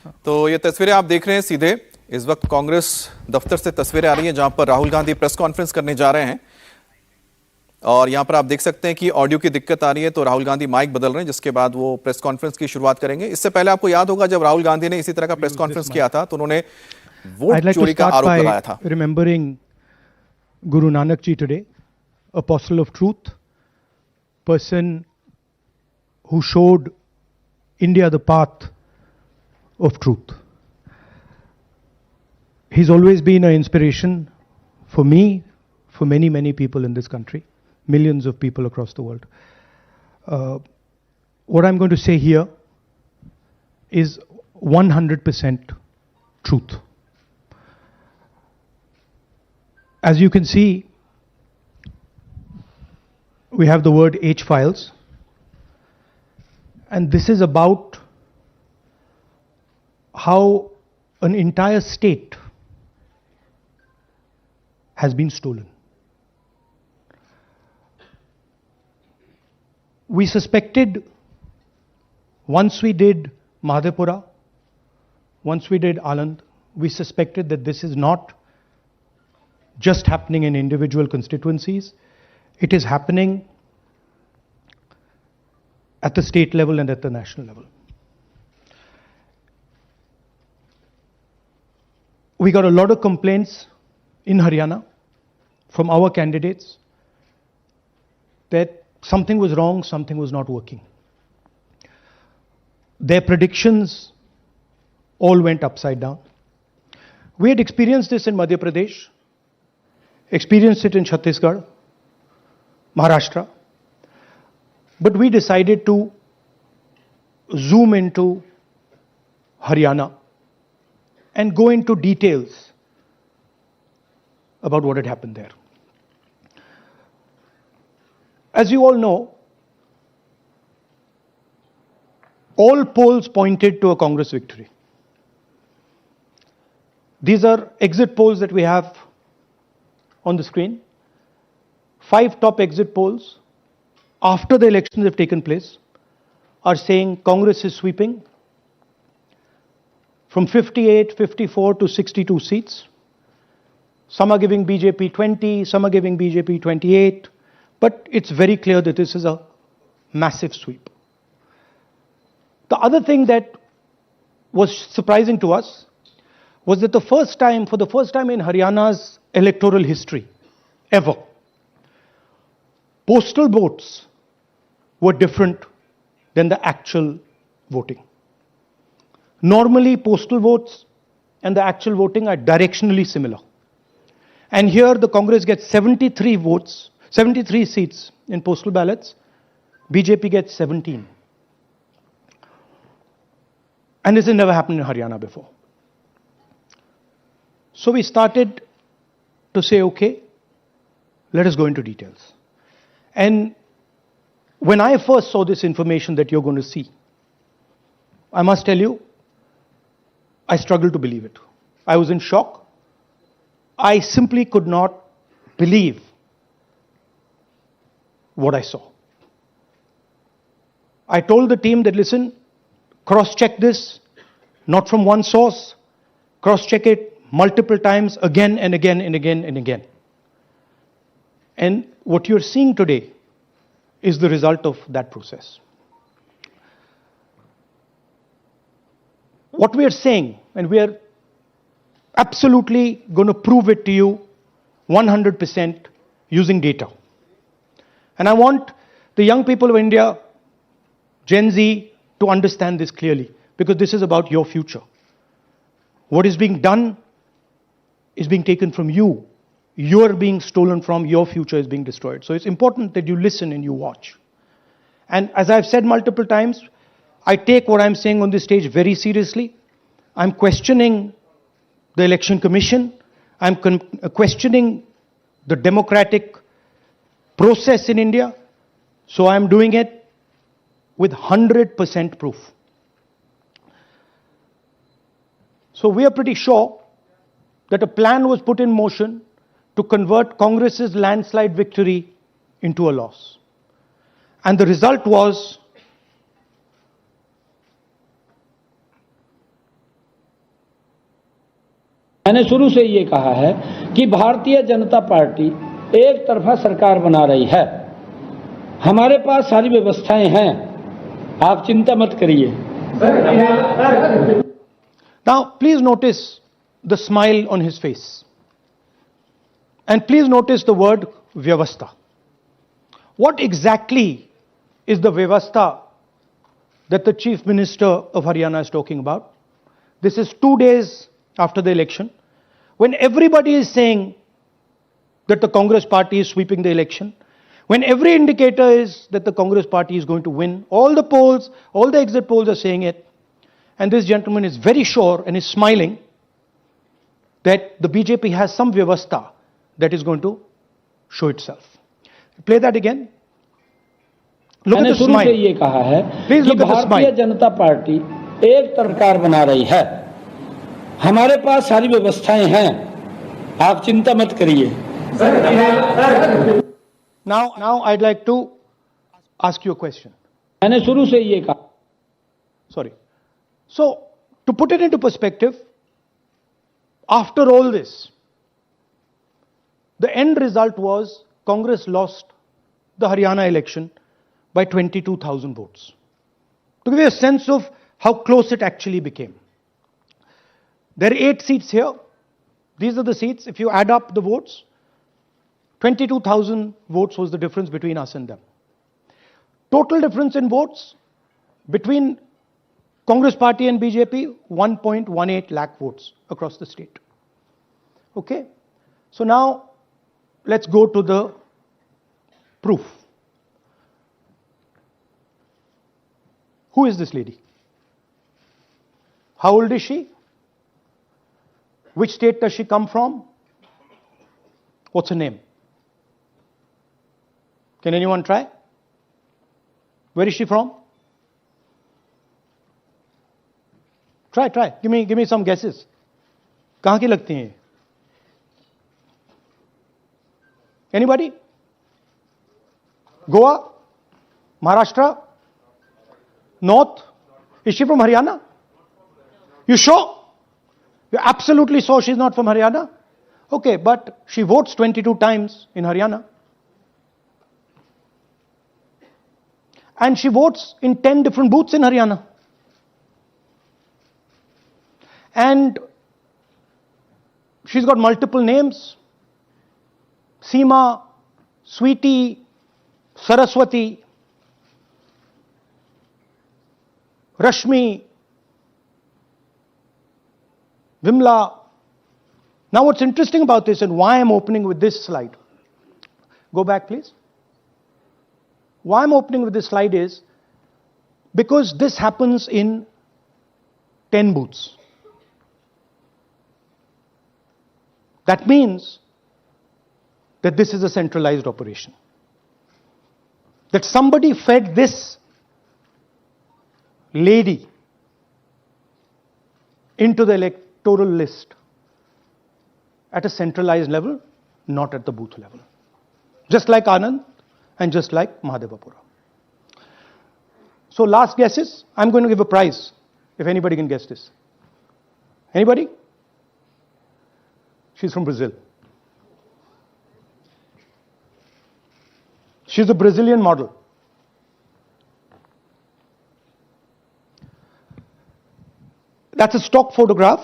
तो ये तस्वीरें आप देख रहे हैं सीधे इस वक्त कांग्रेस दफ्तर से तस्वीरें आ रही हैं जहां पर राहुल गांधी प्रेस कॉन्फ्रेंस करने जा रहे हैं और यहां पर आप देख सकते हैं कि ऑडियो की दिक्कत आ रही है तो राहुल गांधी माइक बदल रहे हैं जिसके बाद वो प्रेस कॉन्फ्रेंस की शुरुआत करेंगे। इससे पहले आपको याद होगा जब राहुल गांधी ने इसी तरह का प्रेस कॉन्फ्रेंस किया था तो उन्होंने वोट चोरी का आरोप लगाया था। Remembering Guru Nanak Ji today, apostle of truth, person who showed India the path of truth. He's always been an inspiration for me, for many, many people in this country, millions of people across the world. What I'm going to say here is 100% truth. As you can see, we have the word H files, and this is about how an entire state has been stolen. We suspected, once we did Madhepura, once we did Aland, we suspected that this is not just happening in individual constituencies, it is happening at the state level and at the national level. We got a lot of complaints in Haryana from our candidates that something was wrong, something was not working. Their predictions all went upside down. We had experienced this in Madhya Pradesh, experienced it in Chhattisgarh, Maharashtra, but we decided to zoom into Haryana and go into details about what had happened there. As you all know, all polls pointed to a Congress victory. These are exit polls that we have on the screen. 5 top exit polls after the elections have taken place are saying Congress is sweeping from 58, 54 to 62 seats. Some are giving BJP 20, some are giving BJP 28, but it's very clear that this is a massive sweep. The other thing that was surprising to us was that for the first time in Haryana's electoral history, ever, postal votes were different than the actual voting. Normally, postal votes and the actual voting are directionally similar. And here the Congress gets 73 votes, 73 seats in postal ballots, BJP gets 17. And this has never happened in Haryana before. So we started to say, okay, let us go into details. And when I first saw this information that you're going to see, I must tell you, I struggled to believe it. I was in shock. I simply could not believe what I saw. I told the team that, listen, cross-check this, not from one source, cross-check it multiple times, again and again and again and again. And what you're seeing today is the result of that process. What we are saying, and we are absolutely going to prove it to you 100% using data. And I want the young people of India, Gen Z, to understand this clearly, because this is about your future. What is being done is being taken from you. You're being stolen from, your future is being destroyed. So it's important that you listen and you watch. And as I've said multiple times, I take what I'm saying on this stage very seriously. I'm questioning the Election Commission. I'm questioning the democratic process in India. So I'm doing it with 100% proof. So we are pretty sure that a plan was put in motion to convert Congress's landslide victory into a loss. And the result was मैंने शुरू से ये कहा है कि Bharatiya Janata party एक तरफा सरकार बना रही है। हमारे पास सारी व्यवस्थाएं हैं, आप चिंता मत करिए। Now, please notice the smile on his face. And please notice the word vyavastha. What exactly is the vyavastha that the Chief Minister of Haryana is talking about? This is 2 days after the election, when everybody is saying that the Congress party is sweeping the election, when every indicator is that the Congress party is going to win, all the polls, all the exit polls are saying it, and this gentleman is very sure and is smiling that the BJP has some vyavastha that is going to show itself. Play that again. Look at the smile. मैंने शुरू से ये कहा है कि Bharatiya Janata party एक सरकार बना रही है। हमारे पास सारी व्यवस्थाएं हैं, आप चिंता मत करिए। Now I'd like to ask you a question. मैंने शुरू से ये कहा। Sorry. So, to put it into perspective, after all this, the end result was Congress lost the Haryana election by 22,000 votes. To give you a sense of how close it actually became. There are 8 seats here. These are the seats. If you add up the votes, 22,000 votes was the difference between us and them. Total difference in votes between Congress party and BJP, 1.18 lakh votes across the state. Okay? So now, let's go to the proof. Who is this lady? How old is she? Which state does she come from? What's her name? Can anyone try? Where is she from? Try. Give me some guesses. कहाँ की लगती हैं? Anybody? Goa? Maharashtra? North? Is she from Haryana? You sure? You're absolutely sure she's not from Haryana? Okay, but she votes 22 times in Haryana. And she votes in 10 different booths in Haryana. And she's got multiple names. Seema, Sweetie, Saraswati, Rashmi, Vimla. Now what's interesting about this and why I'm opening with this slide. Go back please. Why I'm opening with this slide is because this happens in 10 booths. That means that this is a centralized operation. That somebody fed this lady into the electoral list at a centralized level, not at the booth level. Just like Anand and just like Mahadevapura. So last guesses, I'm going to give a prize if anybody can guess this. Anybody? She's from Brazil. She's a Brazilian model. That's a stock photograph.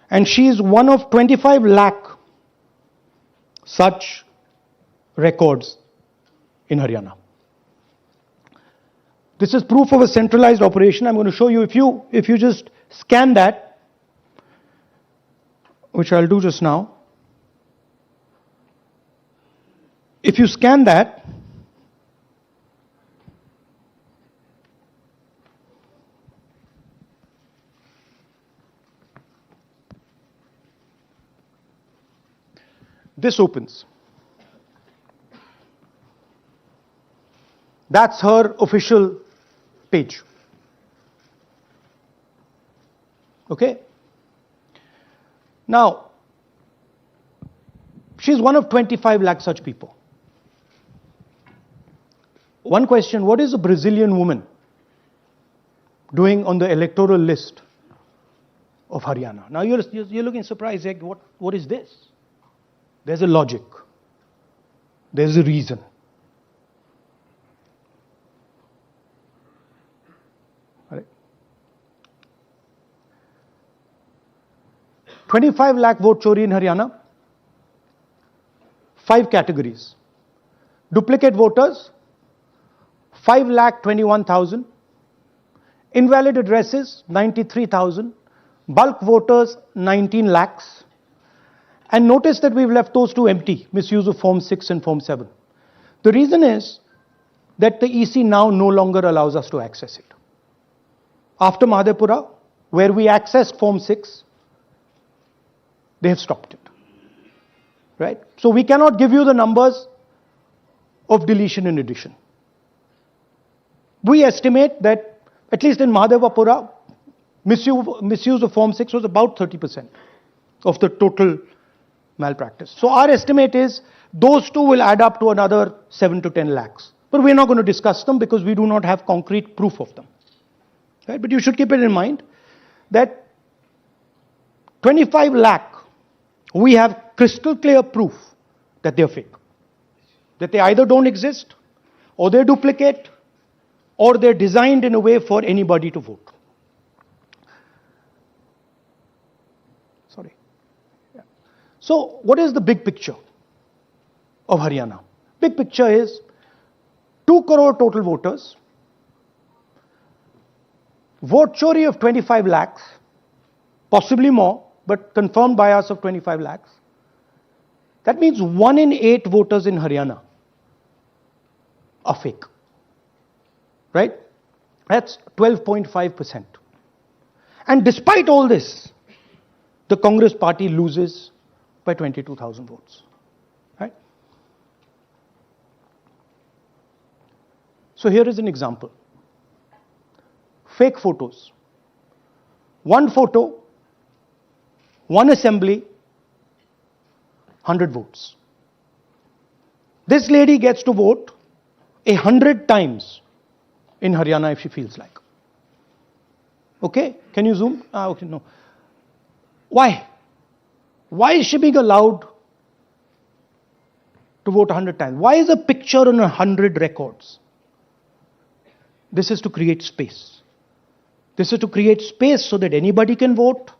And she's one of 25 lakh such records in Haryana. This is proof of a centralized operation. I'm going to show you, if you just scan that, which I'll do just now. If you scan that, this opens. That's her official page. Okay? Now, she's one of 25 lakh such people. One question, what is a Brazilian woman doing on the electoral list of Haryana. Now you're looking surprised, like what is this? There's a logic. There's a reason. All right. 25 lakh vote chori in Haryana. 5 categories. Duplicate voters, 5,21,000. Invalid addresses, 93,000. Bulk voters, 19 lakhs. And notice that we've left those two empty, misuse of Form 6 and Form 7. The reason is that the EC now no longer allows us to access it. After Madhepura, where we accessed Form 6, they have stopped it. Right? So we cannot give you the numbers of deletion and addition. We estimate that, at least in Mahadevapura, misuse of Form 6 was about 30% of the total malpractice. So our estimate is those two will add up to another 7 to 10 lakhs. But we're not going to discuss them because we do not have concrete proof of them. Right? But you should keep it in mind that 25 lakh, we have crystal clear proof that they're fake. That they either don't exist, or they're duplicate, or they're designed in a way for anybody to vote. Sorry. Yeah. So, what is the big picture of Haryana? Big picture is 2 crore total voters, vote chori of 25 lakhs, possibly more, but confirmed bias of 25 lakhs. That means 1 in 8 voters in Haryana are fake. Right? That's 12.5%. And despite all this, the Congress party loses by 22,000 votes. Right? So here is an example. Fake photos. 1 photo, 1 assembly, 100 votes. This lady gets to vote 100 times in Haryana if she feels like. Okay? Can you zoom? Okay, no. Why? Why is she being allowed to vote 100 times? Why is a picture on 100 records? This is to create space. This is to create space so that anybody can vote,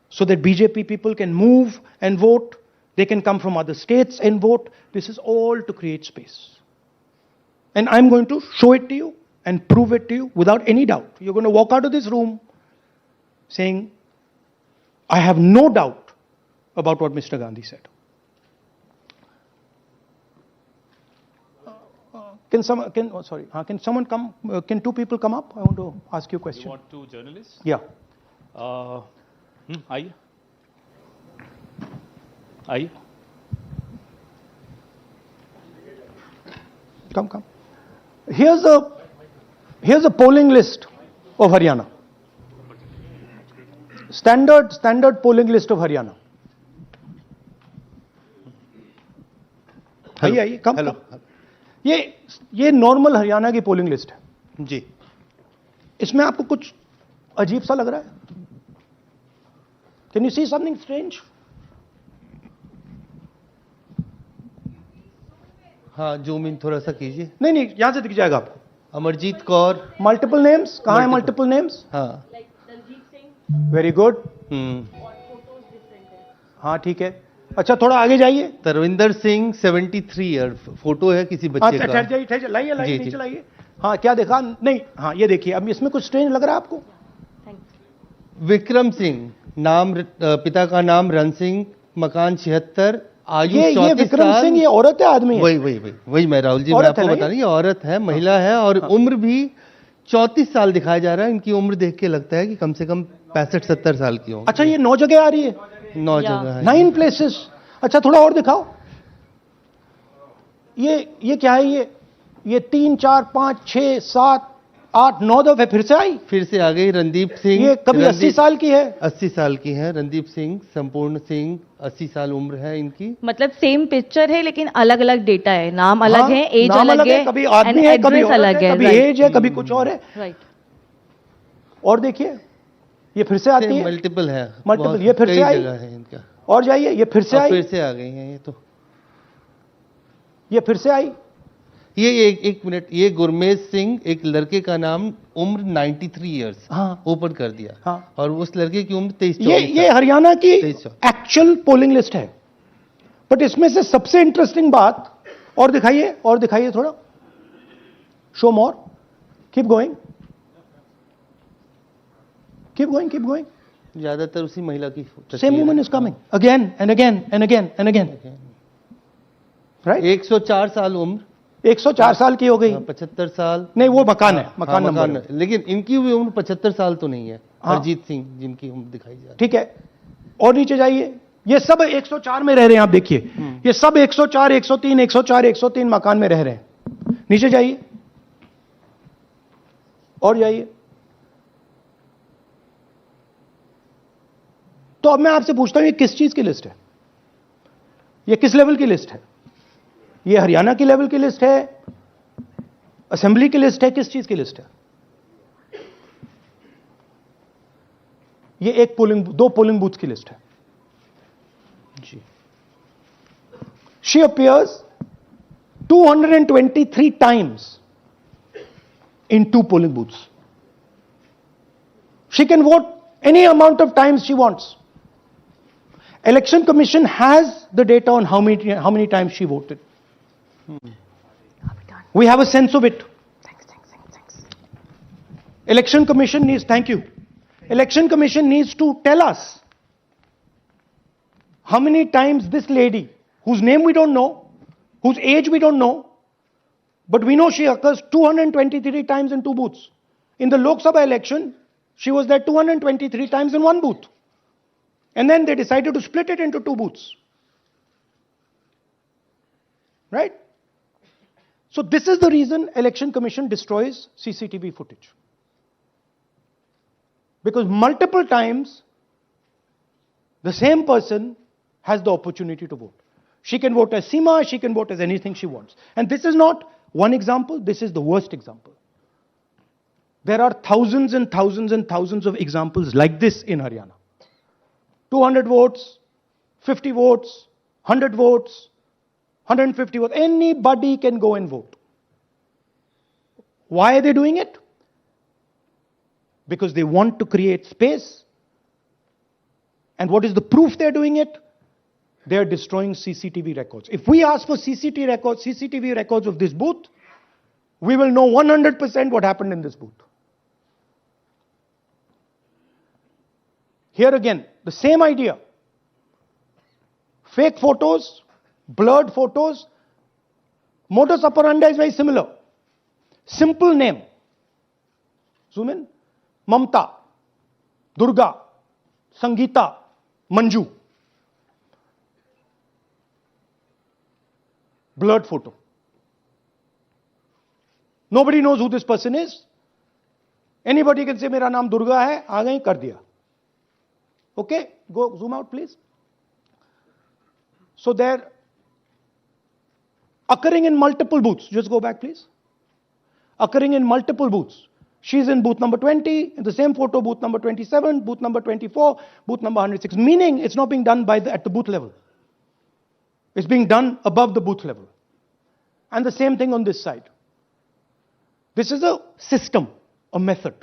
so that BJP people can move and vote. They can come from other states and vote. This is all to create space. And I'm going to show it to you and prove it to you without any doubt. You're going to walk out of this room saying, I have no doubt about what Mr. Gandhi said. Can someone come? Can 2 people come up? I want to ask you a question. You want 2 journalists? Yeah. Aye. Come. Here's a polling list of Haryana. Standard polling list of Haryana. आइए come hello ये normal Haryana की polling list है जी। इसमें आपको कुछ अजीब सा लग रहा है? Can you see something strange? हाँ, जूम इन थोड़ा सा कीजिए। नहीं यहां से दिख जाएगा आपको। अमरजीत कौर, मल्टीपल नेम्स, कहां है मल्टीपल नेम्स? हाँ, वेरी गुड। हाँ ठीक है। अच्छा थोड़ा आगे जाइए। तरविंदर सिंह 73 ईयर, फोटो है किसी बच्चे का। ठहर जाइए लाइए नीचे लाइए। हाँ क्या देखा? नहीं हाँ ये देखिए, अब इसमें कुछ स्ट्रेंज लग रहा है आपको? विक्रम सिंह, नाम पिता का नाम रन सिंह, मकान 76, आयु 34 साल। विक्रम सिंह ये औरत है आदमी है? वही मैं राहुल जी, मैं आपको बता रही, औरत है, महिला है, और उम्र भी 34 साल दिखाया जा रहा है। इनकी उम्र देख के लगता है कि कम से कम 65-70 साल की हो। अच्छा ये 9 जगह आ रही है? 9 जगह है। 9 प्लेसेस। अच्छा थोड़ा और दिखाओ। ये क्या है? ये 3, 4, 5, 6, 7, 8, 9 दफे फिर से आ गई। रणदीप सिंह, ये कभी 80 साल की है? 80 साल की है। रणदीप सिंह, संपूर्ण सिंह, 80 साल उम्र है इनकी। मतलब सेम पिक्चर है लेकिन अलग अलग डेटा है, नाम अलग है, एज अलग है, कभी आदमी है, कभी अलग है, कभी एज है, कभी कुछ और है। राइट। और देखिए ये फिर से आती है, मल्टीपल है, मल्टीपल, ये फिर से आई, जगह है इनका, और जाइए, ये फिर से आई, फिर से आ गई हैं ये तो, ये फिर से आई। ये एक मिनट, ये गुरमेज सिंह, एक लड़के का नाम, उम्र 93 इयर्स, हाँ, ओपन कर दिया, हाँ, और उस लड़के की उम्र 23। ये हरियाणा की एक्चुअल पोलिंग लिस्ट है। बट इसमें से सबसे इंटरेस्टिंग बात, और दिखाइए थोड़ा, शो मोर, कीप गोइंग, कीप गोइंग, ज्यादातर उसी महिला की, same woman is coming again and again and again and again, right. 104 साल उम्र, 104 साल की हो गई, 75 साल नहीं, वो मकान है, मकान नंबर है। लेकिन इनकी भी उम्र 75 साल तो नहीं है, हाँ। हरजीत सिंह जिनकी उम्र दिखाई जा रही है, ठीक है। और नीचे जाइए, ये सब 104 में रह रहे हैं, आप देखिए, ये सब 104, 103, 104, 103 मकान में रह रहे हैं। नीचे जाइए, और जाइए। तो अब मैं आपसे पूछता हूं, ये किस चीज की लिस्ट है? ये किस लेवल की लिस्ट है? ये हरियाणा की लेवल की लिस्ट है, असेंबली की लिस्ट है, किस चीज की लिस्ट है? ये दो पोलिंग बूथ की लिस्ट है जी। She appears 223 times in 2 polling booths. She can vote any amount of times she wants. Election Commission has the data on how many times she voted. We have a sense of it. Thanks. Election Commission needs, thank you. Election Commission needs to tell us how many times this lady, whose name we don't know, whose age we don't know, but we know she occurs 223 times in 2 booths. In the Lok Sabha election, she was there 223 times in 1 booth. And then they decided to split it into 2 booths. Right? So this is the reason Election Commission destroys CCTV footage. Because multiple times, the same person has the opportunity to vote. She can vote as Seema, she can vote as anything she wants. And this is not one example, this is the worst example. There are thousands and thousands and thousands of examples like this in Haryana. 200 votes, 50 votes, 100 votes, 150 votes. Anybody can go and vote. Why are they doing it? Because they want to create space. And what is the proof they're doing it? They're destroying CCTV records. If we ask for CCTV records of this booth, we will know 100% what happened in this booth. Here again, the same idea. Fake photos, blurred photos. Modus operandi is very similar. Simple name. Zoom in. Mamta, Durga, Sangeeta, Manju. Blurred photo. Nobody knows who this person is. Anybody can say, मेरा नाम दुर्गा है, आ गई, कर दिया. Okay, go zoom out, please. So they're occurring in multiple booths. Just go back, please. Occurring in multiple booths. She's in booth number 20, in the same photo, booth number 27, booth number 24, booth number 106. Meaning, it's not being done at the booth level. It's being done above the booth level. And the same thing on this side. This is a system, a method.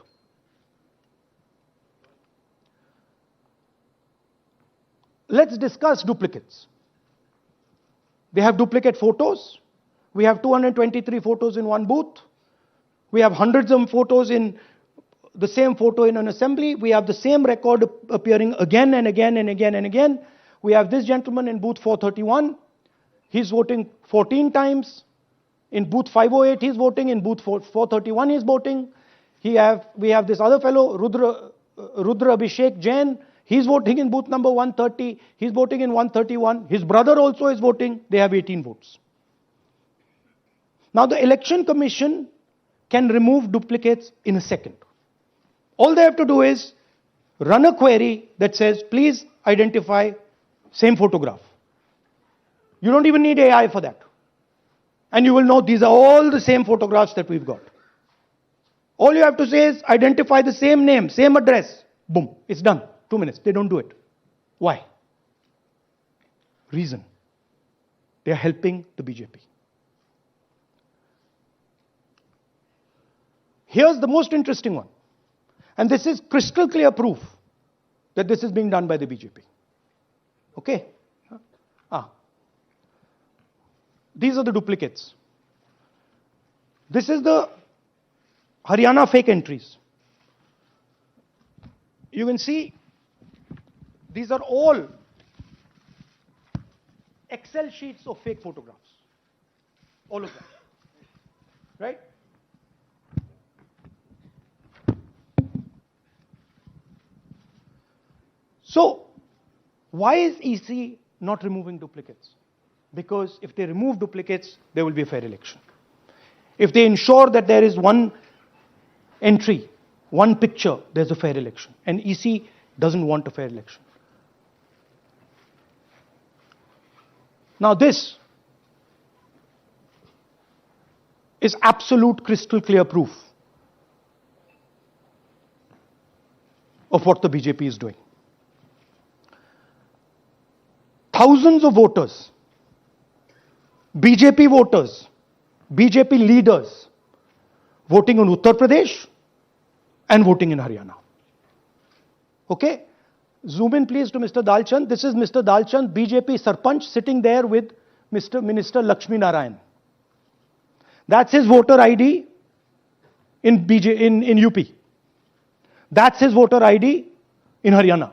Let's discuss duplicates. They have duplicate photos. We have 223 photos in 1 booth. We have hundreds of photos in the same photo in an assembly. We have the same record appearing again and again and again and again. We have this gentleman in booth 431. He's voting 14 times. In booth 508, he's voting. In booth 431, he's voting. We have this other fellow, Rudra Abhishek Jain. He's voting in booth number 130. He's voting in 131. His brother also is voting. They have 18 votes. Now, the Election Commission can remove duplicates in a second. All they have to do is run a query that says, please identify same photograph. You don't even need AI for that. And you will know these are all the same photographs that we've got. All you have to say is identify the same name, same address. Boom, it's done. 2 minutes. They don't do it. Why? Reason. They are helping the BJP. Here's the most interesting one. And this is crystal clear proof that this is being done by the BJP. Okay? These are the duplicates. This is the Haryana fake entries. You can see these are all Excel sheets of fake photographs. All of them. Right? So, why is EC not removing duplicates? Because if they remove duplicates, there will be a fair election. If they ensure that there is one entry, one picture, there's a fair election. And EC doesn't want a fair election. Now this is absolute crystal clear proof of what the BJP is doing. Thousands of voters, BJP voters, BJP leaders voting in Uttar Pradesh and voting in Haryana. Okay? Zoom in please to Mr. Dalchand. This is Mr. Dalchand, BJP Sarpanch, sitting there with Mr. Minister Lakshmi Narayan. That's his voter ID in UP. That's his voter ID in Haryana.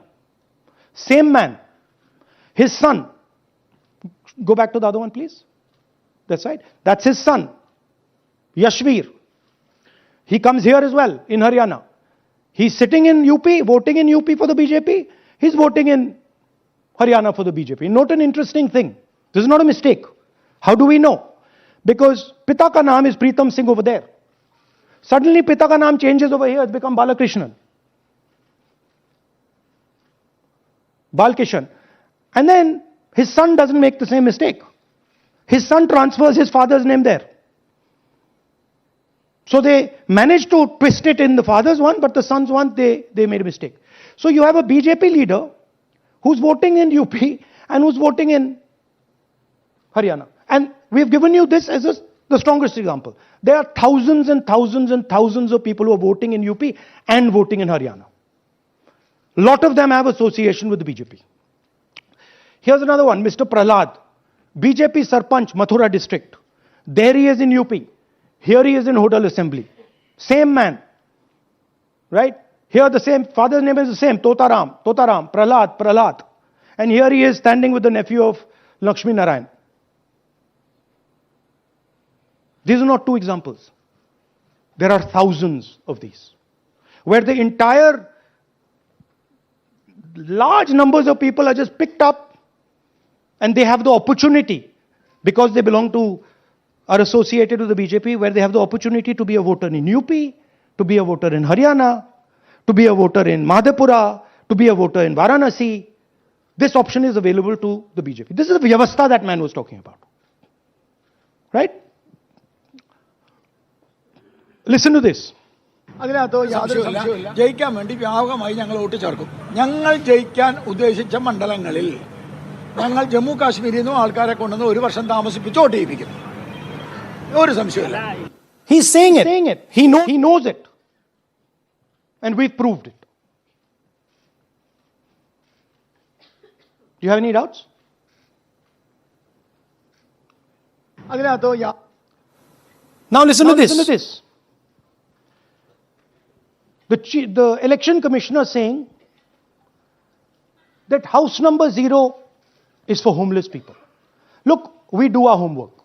Same man. His son. Go back to the other one, please. That's right. That's his son, Yashveer. He comes here as well in Haryana. He's sitting in UP, voting in UP for the BJP. He's voting in Haryana for the BJP. Note an interesting thing. This is not a mistake. How do we know? Because Pita ka naam is Pritam Singh over there. Suddenly Pita ka naam changes over here. It's become Balakrishnan. Balkishan. And then his son doesn't make the same mistake. His son transfers his father's name there. So they managed to twist it in the father's one, but the son's one, they made a mistake. So you have a BJP leader who's voting in UP and who's voting in Haryana. And we've given you this as the strongest example. There are thousands and thousands and thousands of people who are voting in UP and voting in Haryana. A lot of them have association with the BJP. Here's another one, Mr. Prahlad, BJP Sarpanch, Mathura district. There he is in UP. Here he is in Hodal Assembly. Same man. Right? Here the same, father's name is the same, Totaram, Prahlad. And here he is standing with the nephew of Lakshmi Narayan. These are not two examples. There are thousands of these. Where the entire large numbers of people are just picked up and they have the opportunity, because they belong to, are associated with the BJP, where they have the opportunity to be a voter in UP, to be a voter in Haryana, to be a voter in Madhepura, to be a voter in Varanasi. This option is available to the BJP. This is the Vyavastha that man was talking about. Right? Listen to this. ജയിക്കാൻ വേണ്ടി വ്യാപകമായി ഞങ്ങൾ vote ചേർക്കും. ഞങ്ങൾ ജയിക്കാൻ ഉദ്ദേശിച്ച മണ്ഡലങ്ങളിൽ ഞങ്ങൾ ജമ്മു കാശ്മീരിൽ നിന്നും ആൾക്കാരെ കൊണ്ടുവന്ന് ഒരു വർഷം താമസിപ്പിച്ച് വോട്ട് ചെയ്യിപ്പിക്കും. ഒരു സംശയമില്ല. He's saying it. He knows it. And we've proved it. Do you have any doubts? Now listen to this. The election commissioner saying that house number 0 is for homeless people. Look, we do our homework.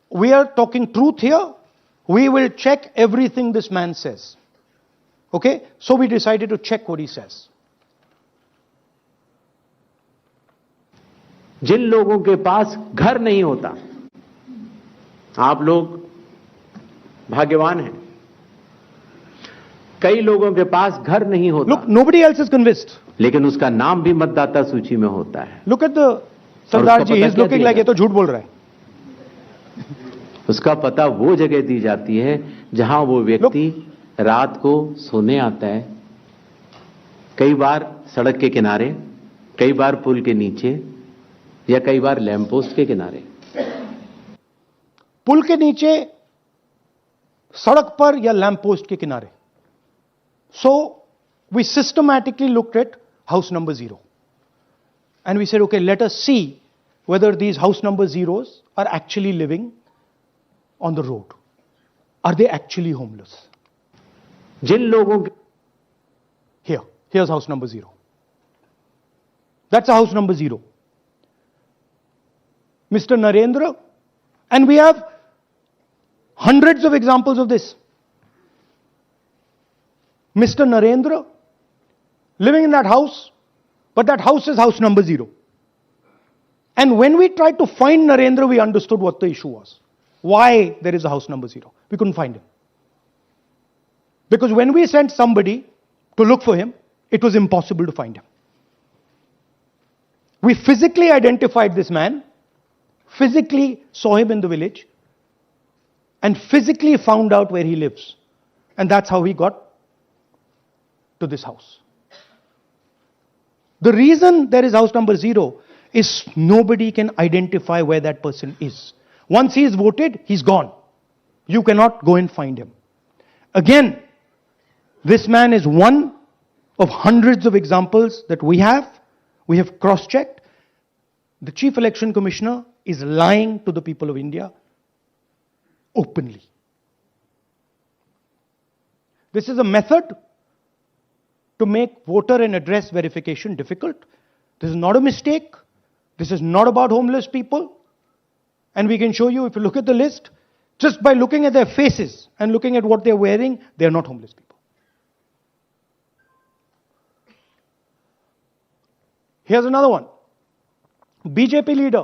We are talking truth here. We will check everything this man says. Okay? So we decided to check what he says. जिन लोगों के पास घर नहीं होता, आप लोग भाग्यवान हैं. कई लोगों के पास घर नहीं होता. Look, nobody else is convinced. लेकिन उसका नाम भी मतदाता सूची में होता है. Look at the Sardar ji, he's looking like ये तो झूठ बोल रहा है. उसका पता वो जगह दी जाती है जहां वो व्यक्ति रात को सोने आता है, कई बार सड़क के किनारे, कई बार पुल के नीचे या कई बार लैंप पोस्ट के किनारे। पुल के नीचे, सड़क पर या लैंप पोस्ट के किनारे। So we systematically looked at house number 0 and we said, okay, let us see whether these house number zeros are actually living on the road. Are they actually homeless? जिन लोगों के Here's house number 0. That's a house number 0. Mr. Narendra, and we have hundreds of examples of this. Mr. Narendra living in that house, but that house is house number 0. And when we tried to find Narendra, we understood what the issue was. Why there is a house number 0. We couldn't find him. Because when we sent somebody to look for him, it was impossible to find him. We physically identified this man, physically saw him in the village, and physically found out where he lives. And that's how he got to this house. The reason there is house number 0 is nobody can identify where that person is. Once he is voted, he's gone. You cannot go and find him. Again, this man is one of hundreds of examples that we have. We have cross-checked. The Chief Election Commissioner is lying to the people of India openly. This is a method to make voter and address verification difficult. This is not a mistake. This is not about homeless people. And we can show you, if you look at the list, just by looking at their faces and looking at what they're wearing, they are not homeless people. Here's another one. BJP leader,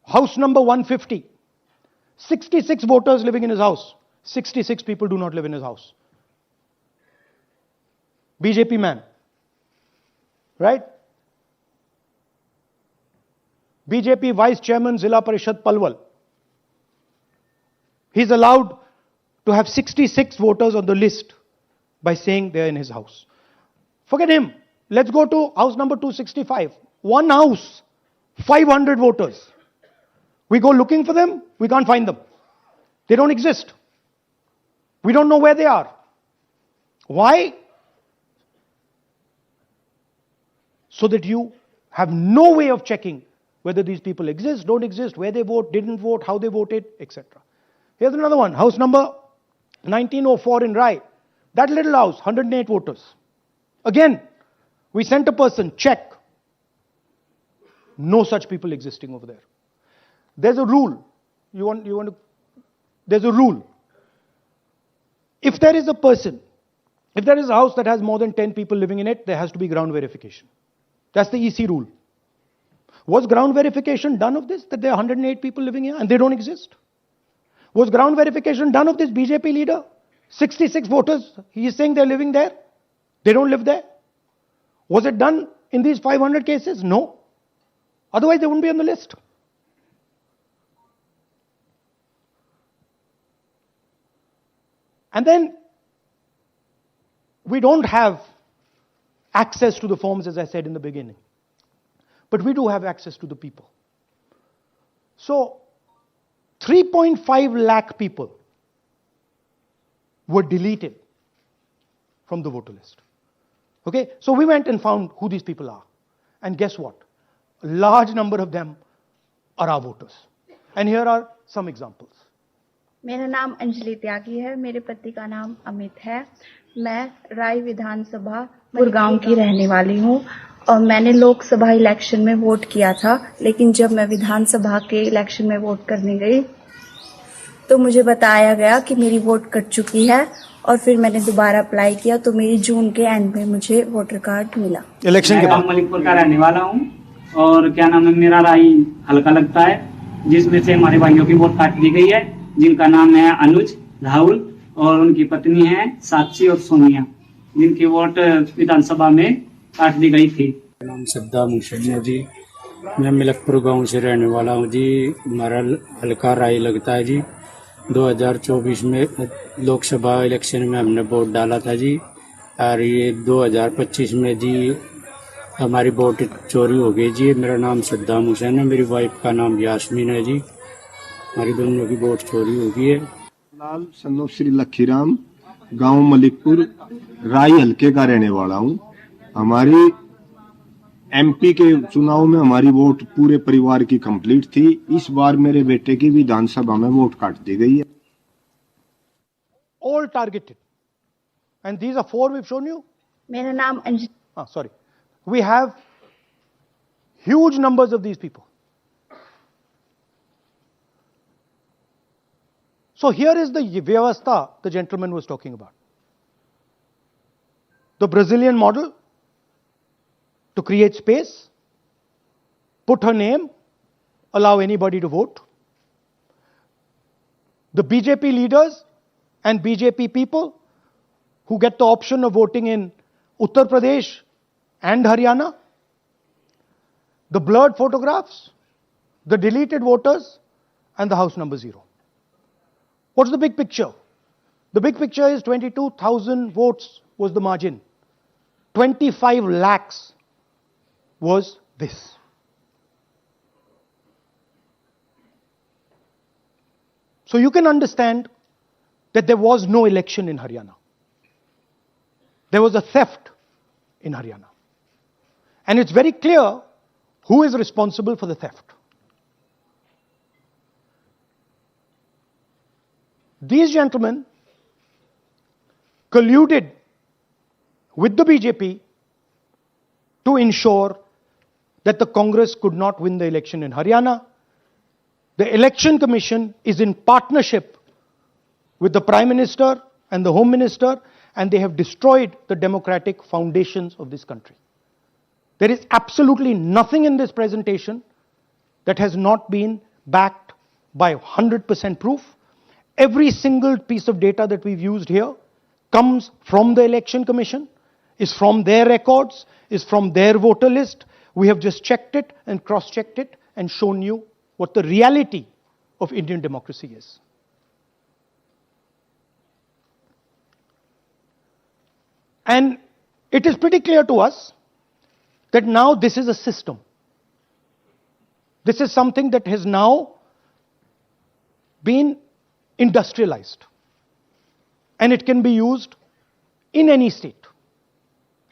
house number 150. 66 voters living in his house. 66 people do not live in his house. BJP man. Right? BJP Vice Chairman Zilla Parishad Palwal. He's allowed to have 66 voters on the list by saying they're in his house. Forget him. Let's go to house number 265. One house, 500 voters. We go looking for them, we can't find them. They don't exist. We don't know where they are. Why? So that you have no way of checking whether these people exist, don't exist, where they vote, didn't vote, how they voted, etc. Here's another one, house number 1904 in Rai. That little house, 108 voters. Again, we sent a person, check. No such people existing over there. There's a rule. There's a rule. If there is a person, if there is a house that has more than 10 people living in it, there has to be ground verification. That's the EC rule. Was ground verification done of this, that there are 108 people living here and they don't exist? Was ground verification done of this BJP leader? 66 voters, he is saying they're living there. They don't live there. Was it done in these 500 cases? No. Otherwise, they wouldn't be on the list. And then, we don't have access to the forms, as I said in the beginning. But we do have access to the people. So, 3.5 lakh people were deleted from the voter list. Okay, so we went and found who these people are. And guess what? A large number of them are our voters. And here are some examples. मेरा नाम अंजलि त्यागी है, मेरे पति का नाम अमित है। मैं राय विधानसभा गुड़गांव की रहने वाली हूँ और मैंने लोकसभा इलेक्शन में वोट किया था, लेकिन जब मैं विधानसभा के इलेक्शन में वोट करने गई तो मुझे बताया गया कि मेरी वोट कट चुकी है और फिर मैंने दोबारा अप्लाई किया तो मेरी जून के एंड में मुझे वोटर कार्ड मिला। इलेक्शन के बाद मलिकपुर का रहने वाला हूँ और क्या नाम है, मेरा राय हल्का लगता है, जिसमें से हमारे भाइयों की वोट काट दी गई है, जिनका नाम है अनुज, राहुल और उनकी पत्नी है साक्षी और सोनिया, जिनकी वोट विधानसभा में काट दी गई थी। नाम सद्दा मुशनिया जी, मैं मलिकपुर गांव से रहने वाला हूँ जी। हमारा हल्का राय लगता है जी। 2024 में लोकसभा इलेक्शन में हमने वोट डाला था जी, और ये 2025 में जी हमारी वोट चोरी हो गई जी। मेरा नाम सद्दाम हुसैन है, मेरी वाइफ का नाम यास्मीन है जी। हमारी दोनों की वोट चोरी हो गई है। लाल सन्नो श्री लखीराम, गांव मलिकपुर, राई हल्के का रहने वाला हूं। हमारी एमपी के चुनाव में हमारी वोट पूरे परिवार की कंप्लीट थी। इस बार मेरे बेटे की विधानसभा में वोट काट दी गई है। All targeted. And these are 4 we've shown you. मेरा नाम Anjali. Sorry. We have huge numbers of these people. So here is the vyavastha the gentleman was talking about. The Brazilian model to create space, put her name, allow anybody to vote. The BJP leaders and BJP people who get the option of voting in Uttar Pradesh and Haryana, the blurred photographs, the deleted voters, and the house number 0. What's the big picture? The big picture is 22,000 votes was the margin. 25 lakhs was this. So you can understand that there was no election in Haryana. There was a theft in Haryana. And it's very clear who is responsible for the theft. These gentlemen colluded with the BJP to ensure that the Congress could not win the election in Haryana. The Election Commission is in partnership with the Prime Minister and the Home Minister, and they have destroyed the democratic foundations of this country. There is absolutely nothing in this presentation that has not been backed by 100% proof. Every single piece of data that we've used here comes from the Election Commission, is from their records, is from their voter list. We have just checked it and cross-checked it and shown you what the reality of Indian democracy is. And it is pretty clear to us that now this is a system. This is something that has now been industrialized. And it can be used in any state.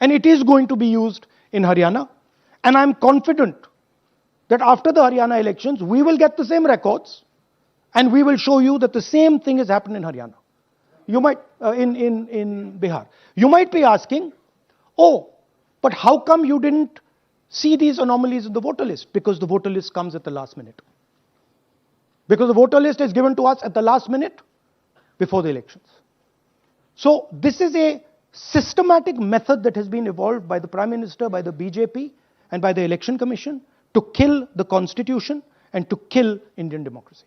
And it is going to be used in Haryana. And I'm confident that after the Haryana elections, we will get the same records and we will show you that the same thing has happened in Haryana. You might, in Bihar. You might be asking, oh, but how come you didn't see these anomalies in the voter list? Because the voter list comes at the last minute. Because the voter list is given to us at the last minute before the elections. So this is a systematic method that has been evolved by the Prime Minister, by the BJP, and by the Election Commission to kill the Constitution and to kill Indian democracy.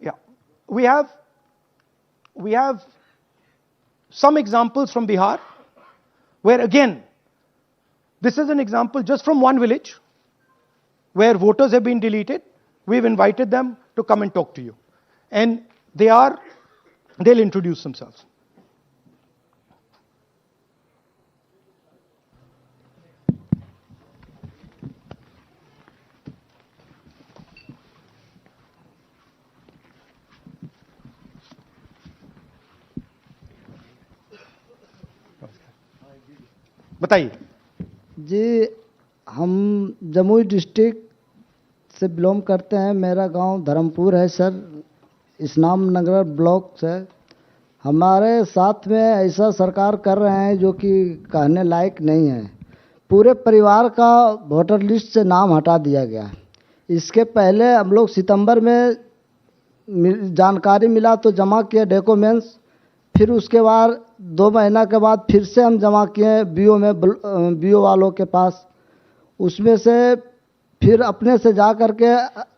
Yeah, we have some examples from Bihar, where again, this is an example just from one village, where voters have been deleted. We've invited them to come and talk to you. And they'll introduce themselves. बताइए जी। हम Jamui district से belong करते हैं। मेरा गांव धर्मपुर है sir, इस्लाम नगर block से। हमारे साथ में ऐसा सरकार कर रहे हैं जो कि कहने लायक नहीं है। पूरे परिवार का वोटर लिस्ट से नाम हटा दिया गया। इसके पहले हम लोग सितंबर में जानकारी मिला तो जमा किए डॉक्यूमेंट्स, फिर उसके बाद 2 महीना के बाद फिर से हम जमा किए बीओ वालों के पास। उसमें से फिर अपने से जा कर के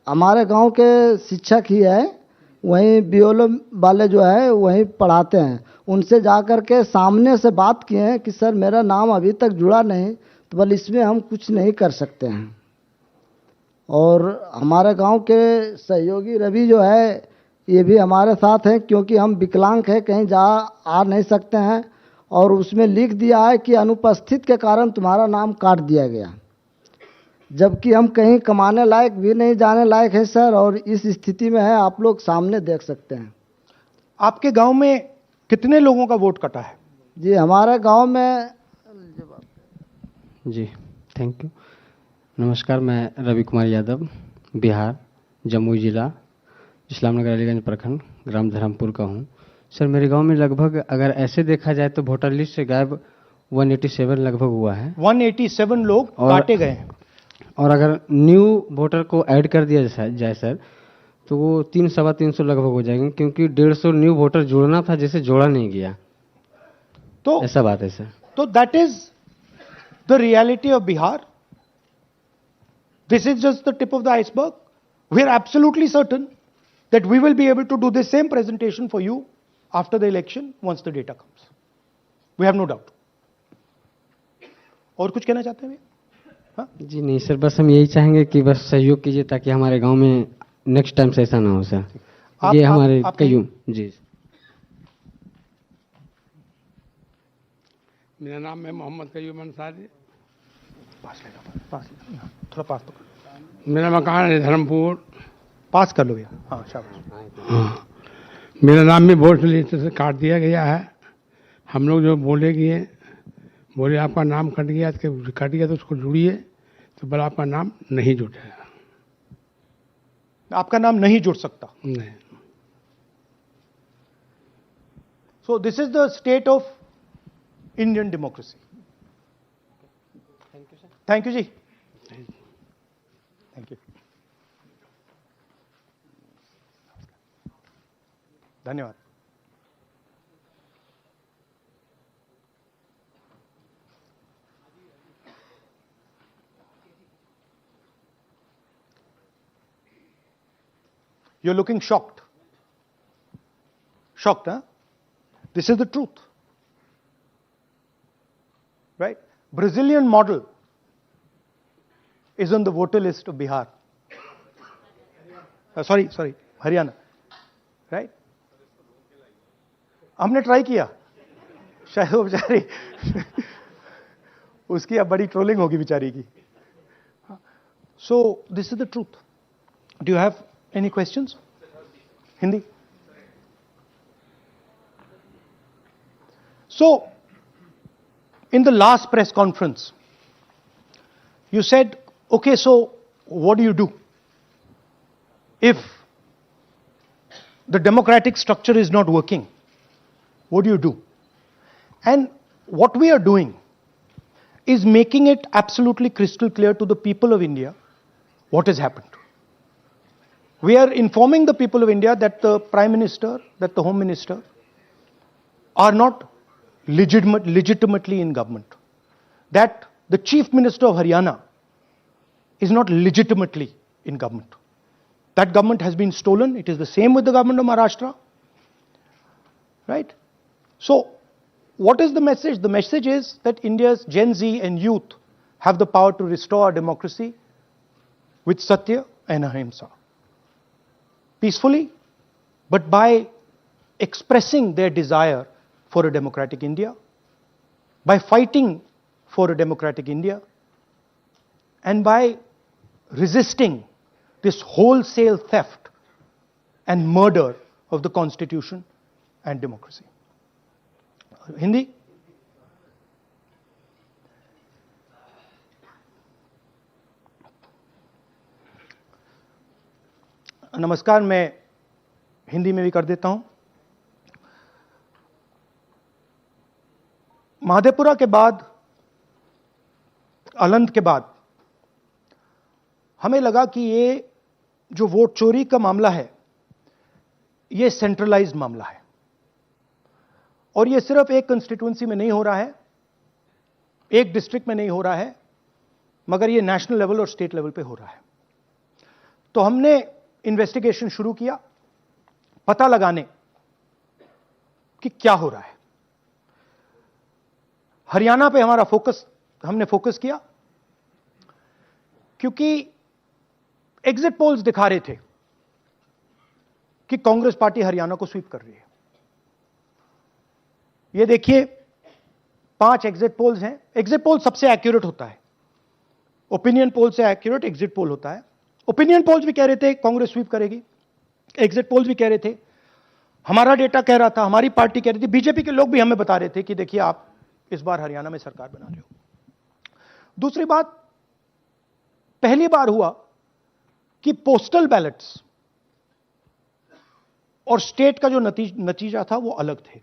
हमारे गांव के शिक्षक ही है, वहीं बीओ वाले जो है वहीं पढ़ाते हैं, उनसे जा कर के सामने से बात किए हैं कि सर मेरा नाम अभी तक जुड़ा नहीं, तो बोले इसमें हम कुछ नहीं कर सकते हैं। और हमारे गांव के सहयोगी रवि जो है ये भी हमारे साथ हैं, क्योंकि हम विकलांग हैं, कहीं जा आ नहीं सकते हैं, और उसमें लिख दिया है कि अनुपस्थित के कारण तुम्हारा नाम काट दिया गया, जबकि हम कहीं कमाने लायक भी नहीं जाने लायक है सर, और इस स्थिति में है, आप लोग सामने देख सकते हैं। आपके गांव में कितने लोगों का वोट कटा है? जी हमारे गांव में जी थैंक यू। नमस्कार, मैं रवि कुमार यादव, बिहार, जमुई जिला, इस्लामनगर अलीगंज प्रखंड, ग्राम धर्मपुर का हूँ। सर मेरे गांव में लगभग अगर ऐसे देखा जाए तो वोटर लिस्ट से गायब 187 लगभग हुआ है। 187 लोग काटे गए हैं। और अगर न्यू वोटर को ऐड कर दिया जाए सर तो वो 300-325 लगभग हो जाएंगे, क्योंकि 150 न्यू वोटर जोड़ना था जिसे जोड़ा नहीं गया। तो ऐसा बात है सर। तो that is the reality of Bihar. This is just the tip of the iceberg. We are absolutely certain that we will be able to do the same presentation for you after the election once the data comes. We have no doubt. और कुछ कहना चाहते हैं? हाँ? जी नहीं sir, बस हम यही चाहेंगे कि बस सहयोग कीजिए ताकि हमारे गांव में नेक्स्ट टाइम से ऐसा ना हो सर। ये हमारे कयूम जी। मेरा नाम है मोहम्मद कयूम अंसारी। थोड़ा पास तो। मेरा मकान है धर्मपुर। पास कर लो भैया। हाँ शाबाश। हाँ, मेरा नाम भी वोट लिस्ट से काट दिया गया है। हम लोग जो बोले आपका नाम कट गया तो उसको जुड़िए, तो बोला आपका नाम नहीं जुटेगा। आपका नाम नहीं जुड़ सकता? नहीं। So this is the state of Indian democracy. Thank you, sir. Thank you, ji. Thank you. धन्यवाद। You're looking shocked. Shocked, huh? This is the truth. Right? Brazilian model is on the voter list of Bihar. Sorry, Haryana. Right? हमने try किया, शायद वो बेचारी उसकी अब बड़ी trolling होगी बेचारी की। So this is the truth. Do you have any questions? Hindi? So, in the last press conference, you said, okay, so what do you do? If the democratic structure is not working, what do you do? And what we are doing is making it absolutely crystal clear to the people of India what has happened. We are informing the people of India that the Prime Minister, that the Home Minister are not legitimately in government. That the Chief Minister of Haryana is not legitimately in government. That government has been stolen. It is the same with the government of Maharashtra. Right? So, what is the message? The message is that India's Gen Z and youth have the power to restore our democracy with Satya and Ahimsa. Peacefully, but by expressing their desire for a democratic India, by fighting for a democratic India, and by resisting this wholesale theft and murder of the Constitution and democracy. Hindi? नमस्कार, मैं हिंदी में भी कर देता हूं। महादेपुरा के बाद, अलंद के बाद हमें लगा कि ये जो वोट चोरी का मामला है, ये सेंट्रलाइज्ड मामला है और ये सिर्फ एक कंस्टिट्यूएंसी में नहीं हो रहा है, एक डिस्ट्रिक्ट में नहीं हो रहा है, मगर ये नेशनल लेवल और स्टेट लेवल पे हो रहा है। तो हमने इन्वेस्टिगेशन शुरू किया, पता लगाने कि क्या हो रहा है। हरियाणा पे हमने फोकस किया, क्योंकि एग्जिट पोल्स दिखा रहे थे कि कांग्रेस पार्टी हरियाणा को स्वीप कर रही है। ये देखिए 5 एग्जिट पोल्स हैं। एग्जिट पोल सबसे एक्यूरेट होता है, ओपिनियन पोल से एक्यूरेट एग्जिट पोल होता है। ओपिनियन पोल्स भी कह रहे थे कांग्रेस स्वीप करेगी, एग्जिट पोल्स भी कह रहे थे, हमारा डेटा कह रहा था, हमारी पार्टी कह रही थी, बीजेपी के लोग भी हमें बता रहे थे कि देखिए आप इस बार हरियाणा में सरकार बना रहे हो। दूसरी बात, पहली बार हुआ कि पोस्टल बैलेट्स और स्टेट का जो नतीजा था वो अलग थे।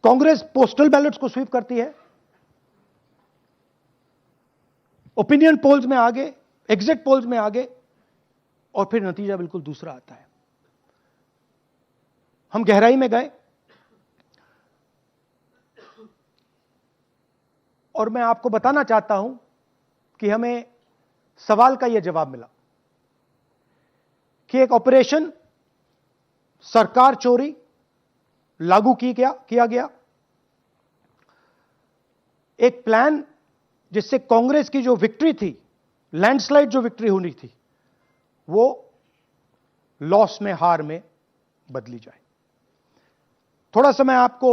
कांग्रेस पोस्टल बैलेट्स को स्वीप करती है, ओपिनियन पोल्स में आगे, एग्जिट पोल्स में आगे, और फिर नतीजा बिल्कुल दूसरा आता है। हम गहराई में गए और मैं आपको बताना चाहता हूं कि हमें सवाल का यह जवाब मिला कि एक ऑपरेशन सरकार चोरी लागू किया गया, एक प्लान जिससे कांग्रेस की जो विक्ट्री थी, लैंडस्लाइड जो विक्ट्री होनी थी, वो लॉस में, हार में बदली जाए। थोड़ा सा मैं आपको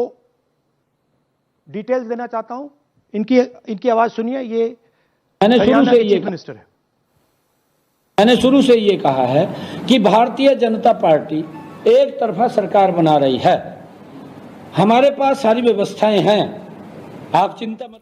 डिटेल्स देना चाहता हूं। इनकी आवाज सुनिए। ये मैंने शुरू से चीफ मिनिस्टर है। मैंने शुरू से ये कहा है कि भारतीय जनता पार्टी एक तरफा सरकार बना रही है। हमारे पास सारी व्यवस्थाएं हैं, आप चिंता मत